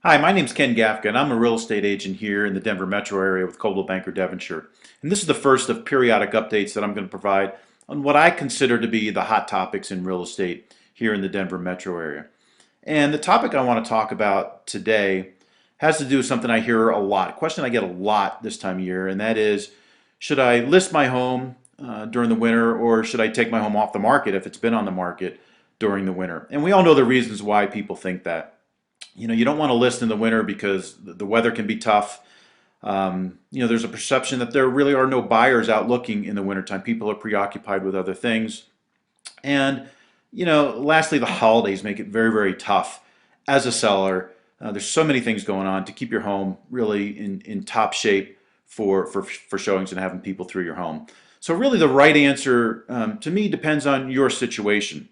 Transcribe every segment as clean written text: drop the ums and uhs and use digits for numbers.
Hi, my name's Ken Gafka, and I'm a real estate agent here in the Denver metro area with Coldwell Banker Devonshire. And this is the first of periodic updates that I'm going to provide on what I consider to be the hot topics in real estate here in the Denver metro area. And the topic I want to talk about today has to do with something I hear a lot, a question I get a lot this time of year, and that is, should I list my home during the winter, or should I take my home off the market if it's been on the market during the winter? And we all know the reasons why people think that. You don't want to list in the winter because the weather can be tough. There's a perception that there really are no buyers out looking in the wintertime. People are preoccupied with other things. And, lastly, the holidays make it very, very tough as a seller. There's so many things going on to keep your home really in top shape for showings and having people through your home. So really the right answer to me depends on your situation.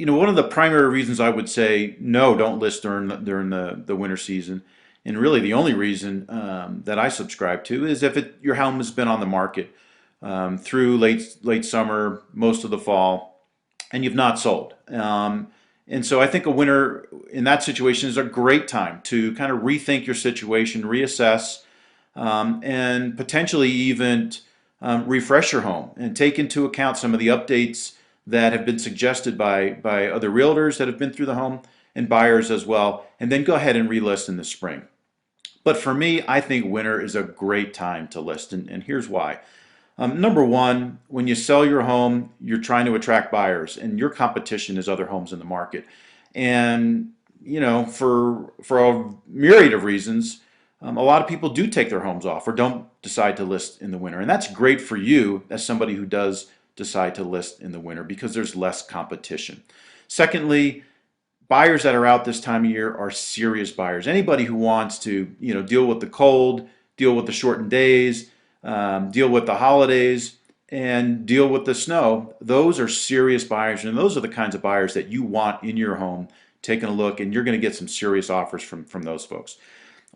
One of the primary reasons I would say no, don't list during the winter season, and really the only reason that I subscribe to is if your home has been on the market through late summer, most of the fall, and you've not sold. And so I think a winter in that situation is a great time to kind of rethink your situation, reassess, and potentially even refresh your home and take into account some of the updates that have been suggested by other realtors that have been through the home and buyers as well, and then go ahead and relist in the spring. But for me, I think winter is a great time to list, and here's why. Number one, when you sell your home, you're trying to attract buyers, and your competition is other homes in the market. And for a myriad of reasons, a lot of people do take their homes off or don't decide to list in the winter, and that's great for you as somebody who does decide to list in the winter because there's less competition. Secondly, buyers that are out this time of year are serious buyers. Anybody who wants to, deal with the cold, deal with the shortened days, deal with the holidays, and deal with the snow, those are serious buyers, and those are the kinds of buyers that you want in your home, taking a look, and you're going to get some serious offers from those folks.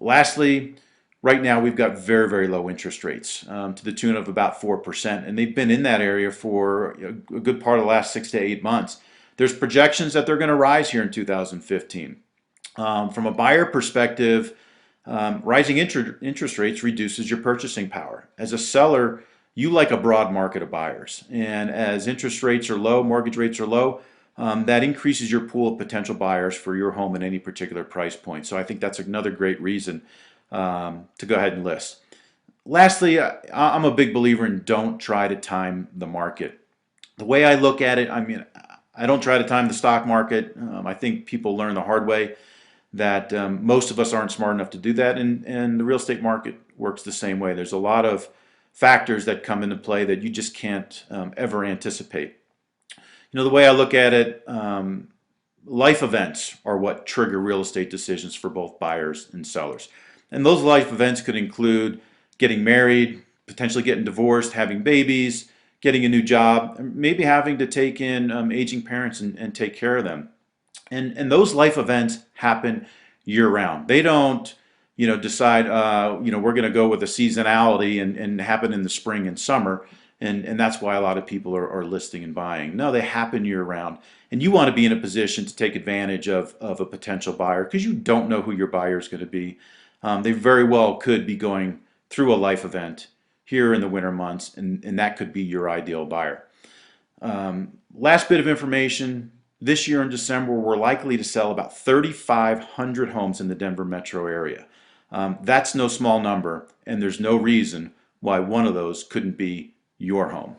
Lastly, right now we've got very, very low interest rates to the tune of about 4%, and they've been in that area for a good part of the last 6 to 8 months. There's projections that they're going to rise here in 2015. From a buyer perspective, rising interest rates reduces your purchasing power. As a seller, you like a broad market of buyers, and as interest rates are low, mortgage rates are low, that increases your pool of potential buyers for your home at any particular price point. So I think that's another great reason to go ahead and list. Lastly, I'm a big believer in don't try to time the market. The way I look at it, I mean, I don't try to time the stock market. I think people learn the hard way that most of us aren't smart enough to do that, and the real estate market works the same way. There's a lot of factors that come into play that you just can't ever anticipate. The way I look at it, life events are what trigger real estate decisions for both buyers and sellers. And those life events could include getting married, potentially getting divorced, having babies, getting a new job, maybe having to take in aging parents and take care of them. And those life events happen year round. They don't, decide, we're going to go with a seasonality and happen in the spring and summer. And that's why a lot of people are listing and buying. No, they happen year round. And you want to be in a position to take advantage of a potential buyer because you don't know who your buyer is going to be. They very well could be going through a life event here in the winter months, and that could be your ideal buyer. Last bit of information. This year in December, we're likely to sell about 3,500 homes in the Denver metro area. That's no small number, and there's no reason why one of those couldn't be your home.